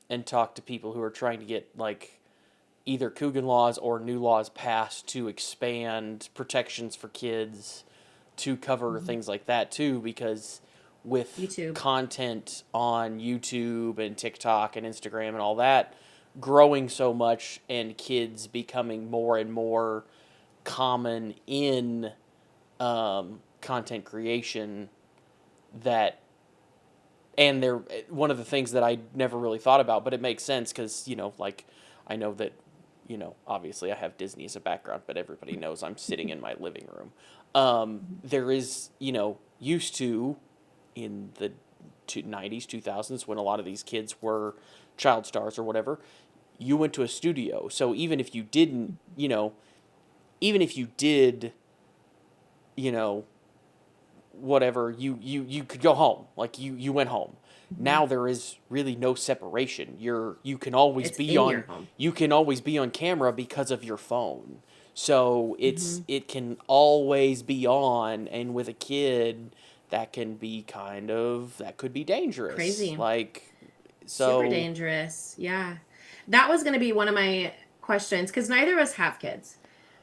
and talk to people who are trying to get like either Coogan laws or new laws passed to expand protections for kids to cover things like that too, because with YouTube. content on YouTube and TikTok and Instagram and all that growing so much and kids becoming more and more common in content creation, that and they're one of the things that I never really thought about, but it makes sense because, like, I know that, obviously I have Disney as a background, but everybody knows I'm sitting in my living room. There is, used to, in the 90s, 2000s, when a lot of these kids were child stars or whatever, you went to a studio. So even if you didn't, even if you did, whatever, you could go home. Like, you went home. Now there is really no separation. You can always It's be in your on home. you can always be on camera because of your phone. So Mm-hmm. it can always be on, and with a kid that can be that could be dangerous. Crazy. Like, Super so dangerous. Yeah. That was going to be one of my questions because neither of us have kids.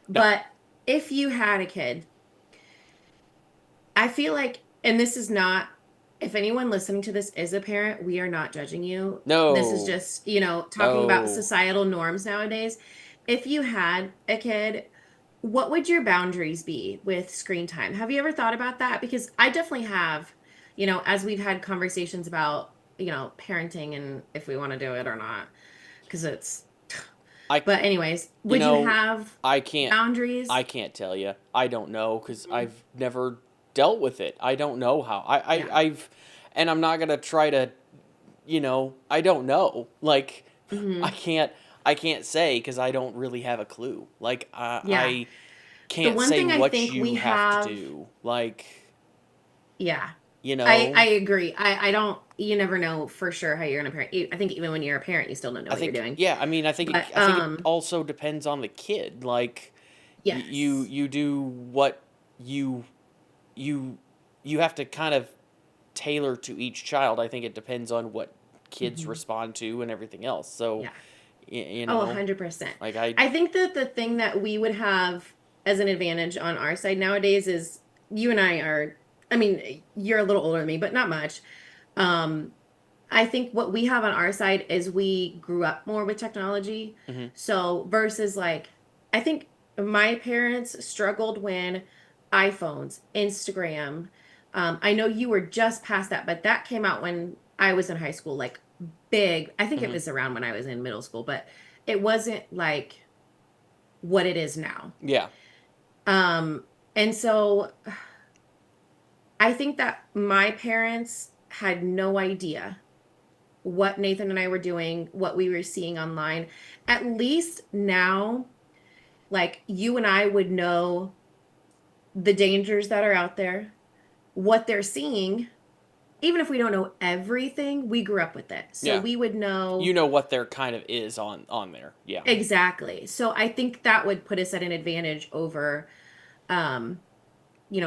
no. But if you had a kid, I feel like, and this is not, if anyone listening to this is a parent, we are not judging you. This is No. just, talking about No. societal norms nowadays. If you had a kid, what would your boundaries be with screen time? Have you ever thought about that? Because I definitely have, as we've had conversations about, parenting and if we want to do it or not, because it's, I but anyways, you would you know, have I can't boundaries? I can't tell you. I don't know because I've never dealt with it. I don't know how. Yeah. And I'm not gonna try to, I don't know. Like, I Hmm. can't, I can't say because I don't really have a clue. Like, Yeah. I The can't one say thing I what think you we have to have, do. Like, yeah, you I know, agree. I don't, you never know for sure how you're going to parent. I think even when you're a parent, you still don't know I what you're think, doing. yeah. I mean, But, I think it also depends on the kid. Like, yes. you do what you you you have to kind of tailor to each child. I think it depends on what kids Hmm. respond to and everything else. So, Yeah. you Oh, know, 100%. like I think that the thing that we would have as an advantage on our side nowadays is you and I are, I mean, you're a little older than me, but not much. Um, I think what we have on our side is we grew up more with technology. hmm So versus like, I think my parents struggled when iPhones, Instagram. I know you were just past that, but that came out when I was in high school, like big. I think it hmm was around when I was in middle school, but it wasn't like what it is now. yeah, Um, and so I think that my parents had no idea what Nathan and I were doing, what we were seeing online. At least now, like you and I would know the dangers that are out there, what they're seeing. Even if we don't know everything, we grew up with it. So yeah. we would You know know what there kind of is on there. Yeah, exactly. So I think that would put us at an advantage over um,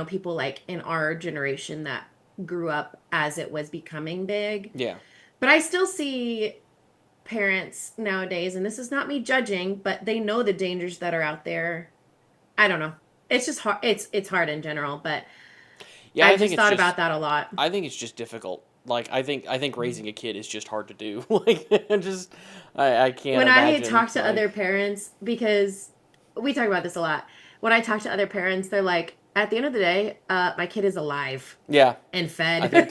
people like in our generation that grew up as it was becoming big. yeah, But I still see parents nowadays, and this is not me judging, but they know the dangers that are out there. I don't know. It's just hard. It's hard in general, but yeah. I've just thought about that a lot. I think it's just difficult. Like, I think Mhm. raising a kid is just hard to do. Like, just I can't When I imagine. talk to other Like, parents, because we talk about this a lot, when I talk to other parents, they're like, at the end of the day, my kid is alive yeah. and I fed. think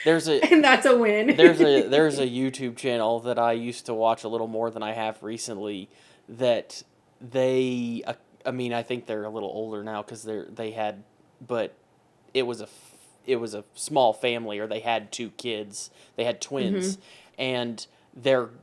there's a And that's a win. there's a YouTube channel that I used to watch a little more than I have recently. That they, I mean, I think they're a little older now because they had, but it was it was a small family, or they had two kids. They had twins, Hmm. and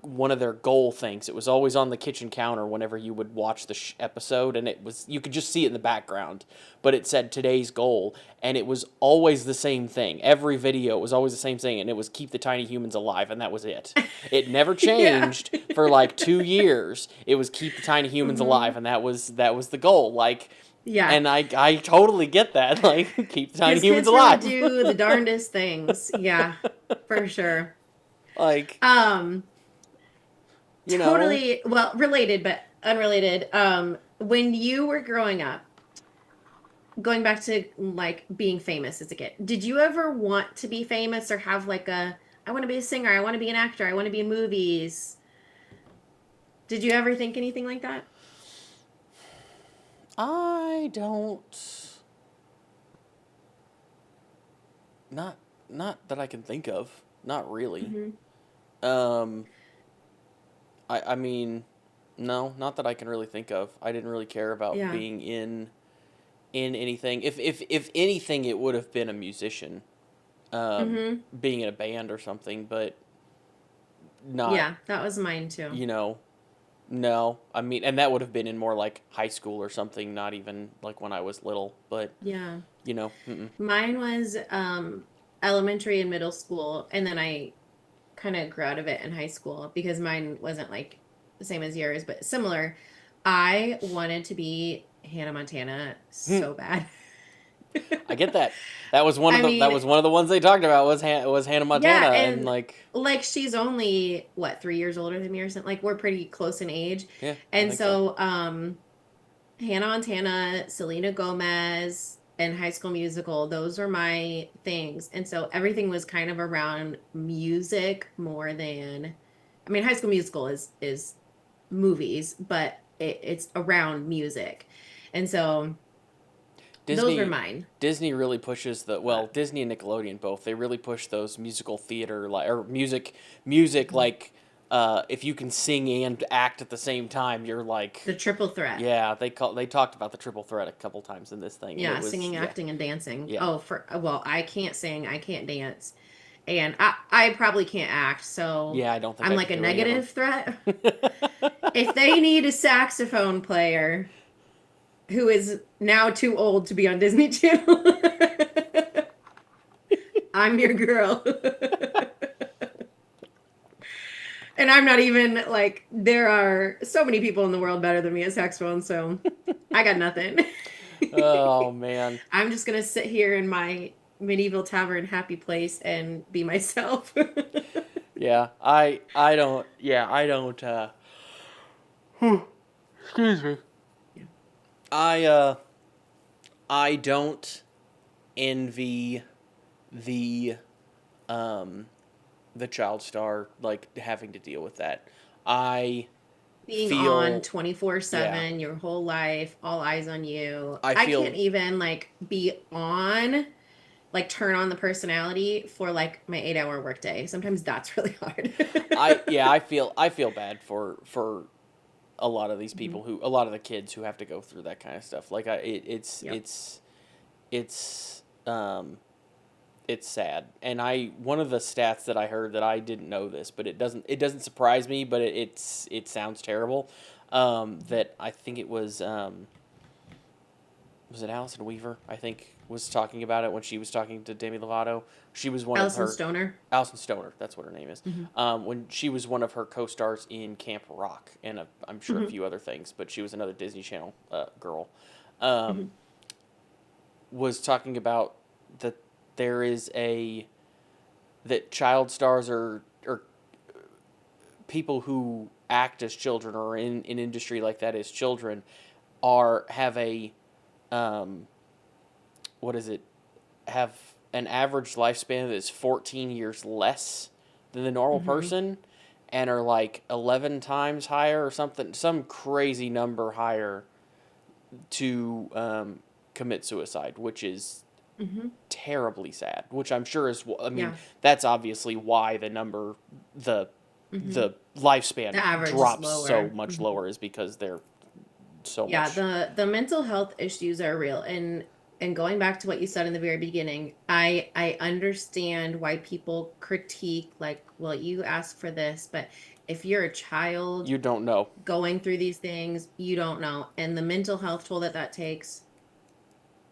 one of their goal things. It was always on the kitchen counter whenever you would watch the episode, and it was you could just see it in the background, but it said today's goal, and it was always the same thing. Every video was always the same thing, and it was keep the tiny humans alive, and that was it. It never Yeah. changed for like 2 years. It was keep the tiny humans alive, Hmm. and that was the goal. Like, Yeah. and I totally get that. Like, keep the tiny Because humans kids really alive. do the darndest things. Yeah, for sure. Like, Um, you know? Totally, well, related but unrelated. When you were growing up, going back to like being famous as a kid, did you ever want to be famous or have like a, I want to be a singer, I want to be an actor, I want to be in movies? Did you ever think anything like that? I don't, not, not that I can think of. Not really. Hmm. Um, I mean, no, not that I can really think of. I didn't really care about Yeah. being in anything. If anything, it would have been a musician, Hmm. being in a band or something, but not, Yeah, that was mine too. you know, no. I mean, and that would have been in more like high school or something, not even like when I was little, but Yeah. mm-mm. Mine was elementary and middle school, and then I kind of grew out of it in high school because mine wasn't like the same as yours, but similar. I wanted to be Hannah Montana so bad. I get that. I That mean, was one of the ones they talked about was Hannah yeah, Montana, and and like, like she's only what, 3 years older than me or something. Like we're pretty close in age. yeah, I And think so. so Hannah Montana, Selena Gomez, and High School Musical, those are my things. And so everything was kind of around music more than, I mean, High School Musical is movies, but it's around music. And so those were Disney mine. Disney really pushes the well, But Disney and Nickelodeon both. They really push those musical theater like or music mhm. like if you can sing and act at the same time, you're The like triple threat. yeah, they talked about the triple threat a couple times in this thing and it Yeah, was singing, yeah. acting, and dancing. Yeah. Oh, for well, I can't sing, I can't dance, and I probably can't act, so Yeah, I don't think I'm I like could a do any of them. negative threat. If they need a saxophone player who is now too old to be on Disney Channel, I'm your girl. And I'm not even like, there are so many people in the world better than me at saxophone, so I got nothing. Oh man. I'm just gonna sit here in my medieval tavern happy place and be myself. Yeah, I don't yeah, I don't excuse me. Yeah. I I don't envy the um the child star like having to deal with that. I Being on feel yeah, 24/7 your whole life, all eyes on you. I I can't feel even like be on, like turn on the personality for like my 8 hour workday. Sometimes that's really hard. I feel bad for a lot of these Mhm. people who a lot of the kids who have to go through that kind of stuff. Like Yep. it's it's sad. And I one of the stats that I heard that I didn't know this, but it doesn't surprise me, but it sounds terrible. That I think it was it Allison Weaver? I think was talking about it when she was talking to Demi Lovato. She was one of Allison her Stoner. Allison Stoner. That's what her name is. Hmm. When she was one of her co-stars in Camp Rock and I'm sure a Hmm. few other things, but she was another Disney Channel girl. Hmm. Um, was talking about that there is a that child stars are people who act as children or in an industry like that as children are have a um, what is it have an average lifespan that is 14 years less than the normal Hmm. person and are like 11 times higher or something some crazy number higher to commit suicide, which is Hmm. terribly sad. Which I'm sure is, I mean, Yeah. that's obviously why the number, Hmm. the lifespan The average is drops so lower. much Mhm. lower is because they're so Yeah, much. the mental health issues are real. And going back to what you said in the very beginning, I understand why people critique like, well, you asked for this, but if you're a child You don't know. going through these things, you don't know. And the mental health toll that that takes,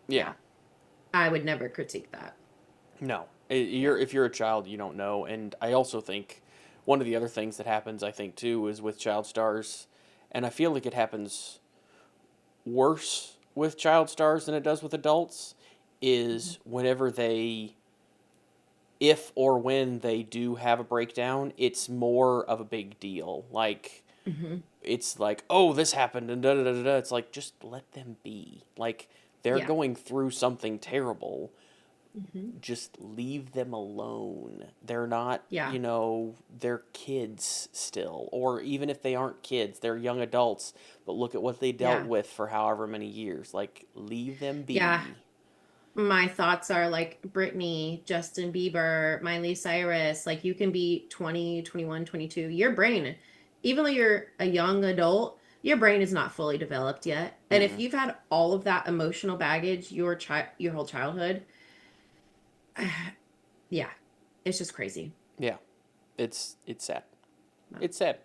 Yeah, yeah, I would never critique that. no. Yeah. You're if you're a child, you don't know. And I also think one of the other things that happens, I think too, is with child stars, and I feel like it happens worse with child stars than it does with adults, Mhm. is whenever they if or when they do have a breakdown, it's more of a big deal. Like Hmm. It's like, oh, this happened and da da da da. It's like, just let them be. Like, they're Yeah. going through something terrible. Hmm. Just leave them alone. They're not, Yeah. they're kids still. Or even if they aren't kids, they're young adults. But look at what they dealt Yeah. with for however many years. Like, leave them Yeah. be. My thoughts are like Britney, Justin Bieber, Miley Cyrus. Like you can be 20, 21, 22. Your brain, even though you're a young adult, your brain is not fully developed yet. And if Mm-mm. you've had all of that emotional baggage your whole childhood, yeah, it's just crazy. Yeah. It's sad. It's sad.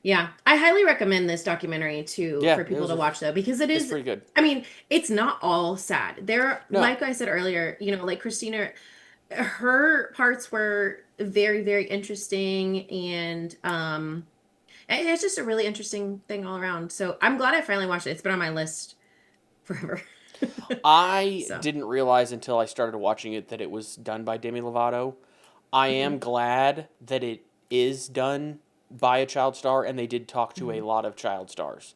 Yeah, I highly recommend this documentary to Yeah, for people to watch though because it it's is, pretty good. I mean, it's not all sad. There, No. like I said earlier, like Christina, her parts were very, very interesting, and it's just a really interesting thing all around. So I'm glad I finally watched it. It's been on my list forever. I So, didn't realize until I started watching it that it was done by Demi Lovato. I am mhm, glad that it is done by a child star, and they did talk to a mhm. lot of child stars.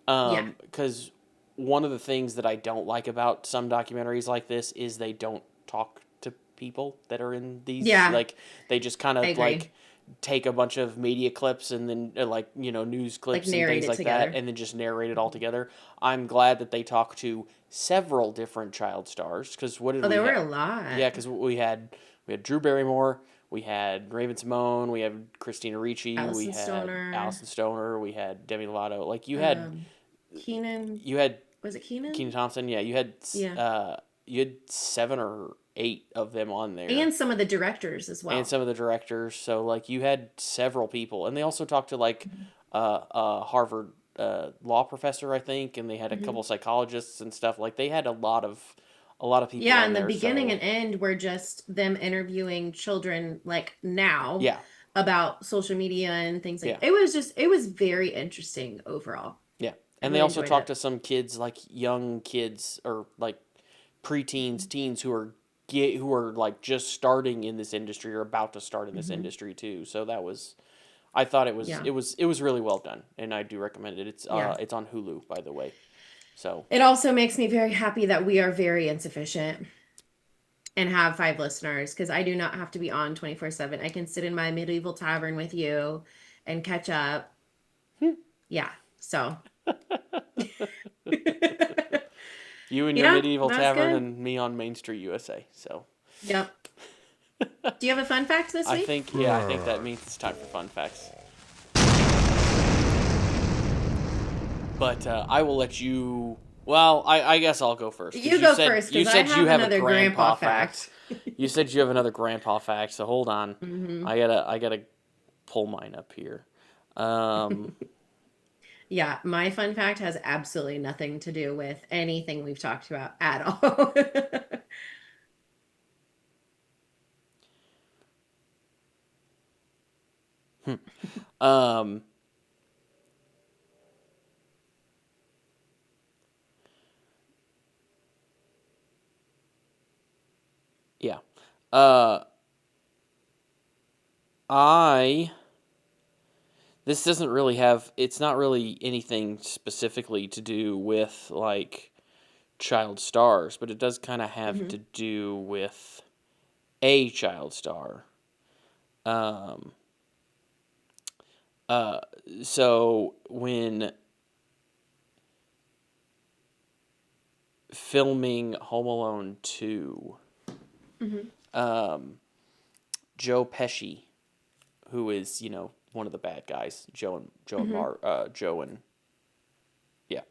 Yeah, Because one of the things that I don't like about some documentaries like this is they don't talk to people that are in these. yeah, Like, they just kind I of agree. like take a bunch of media clips and then like news Like clips and narrate things it like that, together. and then just narrate it all Mhm. together. I'm glad that they talk to several different child stars, because what did Oh, we there were have? a lot. Yeah, because we had Drew Barrymore, we had Raven Simone, we had Christina Ricci, we Allison had Stoner, Allison Stoner, we had Demi Lovato. Like, um, Keenan. you had Was it Kenan Keenan? Thompson. Yeah, Yeah, you had 7 or 8 of them on there, and some of the directors as and well. some of the directors. So like, you had several people, and they also talked to like Mhm. Harvard law professor, I think, and they had a couple Mhm. psychologists and stuff. Like, they had a lot of people Yeah, on and the there. beginning So and end were just them interviewing children like now yeah, about social media and things like yeah, it was very interesting overall. yeah. I And they really also enjoyed talked it. to some kids, like young kids or like preteens, Mhm. teens who are like just starting in this industry or about to start in this Mhm. industry too. So that was, I thought it was Yeah. it was it was really well done, and I do recommend it. It's Yeah. it's on Hulu, by the way. So It also makes me very happy that we are very insufficient and have 5 listeners because I do not have to be on 24/7. I can sit in my medieval tavern with you and catch up. Yeah. So, you in your yeah, medieval that's tavern good. and me on Main Street, USA. So Yep. Do you have a fun fact this I week? think, yeah, I think that means it's time for fun facts. But I will let you. Well, I guess I'll go first, because You you go said first you because I said you have have a another grandpa grandpa fact. fact. You said you have another grandpa fact. So hold on, Hmm. I gotta pull mine up here. Um, Yeah, my fun fact has absolutely nothing to do with anything we've talked about at all. um, yeah. Uh, I this doesn't really have. It's not really anything specifically to do with like child stars, but it does kind of have Hmm. to do with a child star. Um, uh, so when filming Home Alone 2, Hmm. um, Joe Pesci, who is, one of the bad guys, Hmm. Joe and yeah,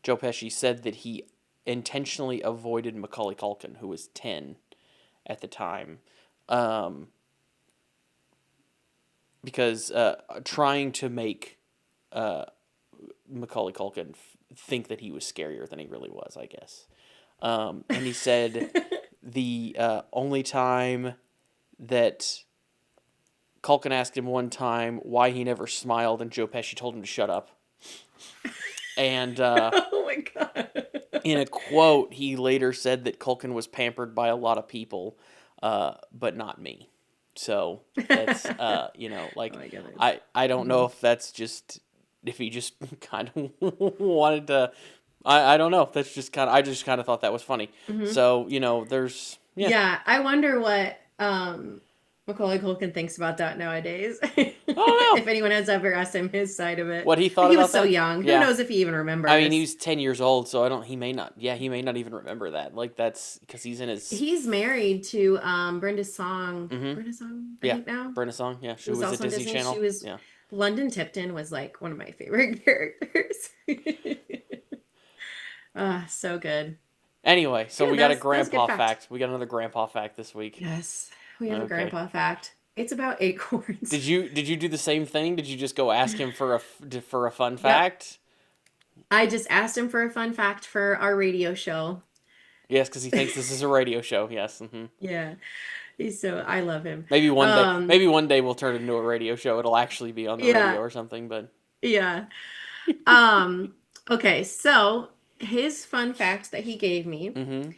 Joe Pesci said that he intentionally avoided Macaulay Culkin, who was 10 at the time, um, because trying to make uh, Macaulay Culkin think that he was scarier than he really was, I guess. And he said the only time that Culkin asked him one time why he never smiled, and Joe Pesci told him to shut up. And Oh my God. in a quote, he later said that Culkin was pampered by a lot of people, but not me. So that's Oh my goodness. I don't know if that's just if he just kind of wanted to. I don't know. That's just kind of I just kind of thought that was funny. Hmm. So there's Yeah, I wonder what Macaulay Culkin thinks about that nowadays. I don't If know anyone has ever asked him his side of it. what he But thought he was about so that. young. Who Yeah. knows if he even I mean, he remembers? was 10 years old, so I don't. He may not. Yeah, he may not even remember that. Like that's because he's in his. He's married to Mm-hmm. Brenda Song, I Yeah, think now. Brenda Song. Yeah, she Who's was at also on Disney Disney. She Channel. was Yeah. London Tipton was like one of my favorite characters. Ah, so good. Anyway, so Yeah, we got a that was a good grandpa fact. fact. We got another grandpa fact this week. Yes, we have a Okay. grandpa fact. It's about acorns. Did you do the same thing? Did you just go ask him for a fun Yep. fact? I just asked him for a fun fact for our radio show. Yes, because he thinks this is a radio show. Yes. Yeah, he's so I love him. Maybe one day. Um, Maybe one day we'll turn it into a radio show. It'll actually be on the radio yeah, or something. But yeah. Um, okay, so his fun fact that he gave me. mm-hmm.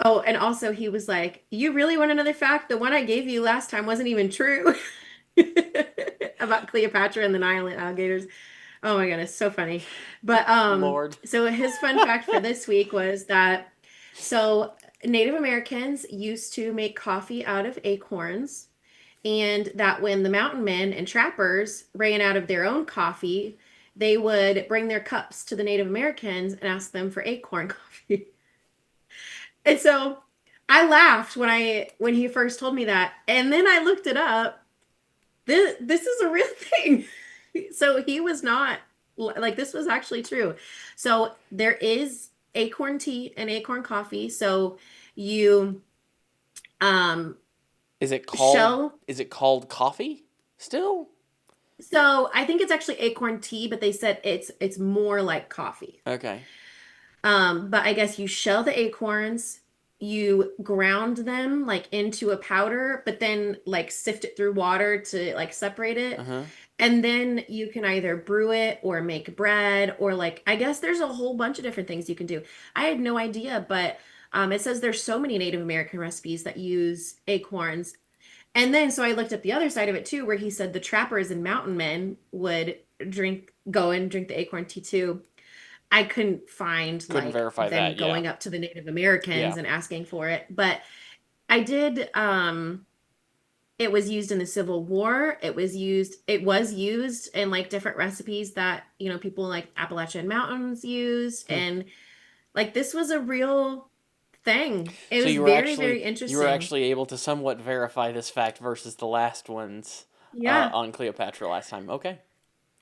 Oh, and also he was like, "You really want another fact? The one I gave you last time wasn't even true." About Cleopatra and the Nile alligators. Oh my goodness, so funny. But Lord. so his fun fact for this week was that so Native Americans used to make coffee out of acorns, and that when the mountain men and trappers ran out of their own coffee, they would bring their cups to the Native Americans and ask them for acorn coffee. And so I laughed when he first told me that, and then I looked it up. This is a real thing. So he was not like this was actually true. So there is acorn tea and acorn coffee. So you um Is it called? shell. Is it called coffee? Still? So I think it's actually acorn tea, but they said it's more like coffee. Okay. But I guess you shell the acorns, you ground them like into a powder, but then like sift it through water to like separate Uh it. huh. And then you can either brew it or make bread or like I guess there's a whole bunch of different things you can do. I had no idea, but it says there's so many Native American recipes that use acorns. And then so I looked at the other side of it too, where he said the trappers and mountain men would go and drink the acorn tea too. I couldn't find Couldn't like verify them that. Yeah. going up to the Native Americans Yeah. and asking for it, but I did it was used in the Civil War. It was used in like different recipes that, people like Appalachian Mountains used Hmm. and like this was a real thing. It So was very, very you were interesting. actually able to somewhat verify this fact versus the last ones Yeah. on Cleopatra last time. Okay.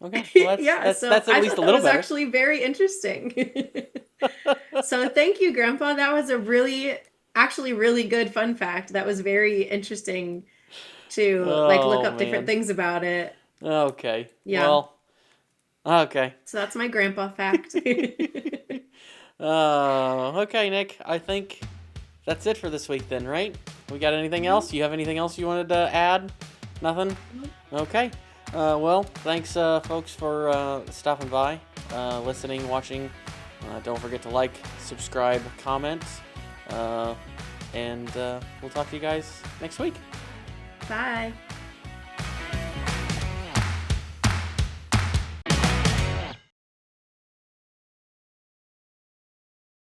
Okay. Well, Yeah, so that's at I least thought a that little was better. actually very interesting. So thank you, Grandpa. That was a actually really good fun fact. That was very interesting to like look Oh up different man. things about it. Okay. Yeah. Well. Okay. So that's my grandpa fact. Okay, Nick. I think that's it for this week then, right? We got anything else? You have anything else you wanted to add? Nothing? Okay. Well, thanks, folks, for stopping by, listening, watching. Don't forget to like, subscribe, comment, and we'll talk to you guys next week. Bye.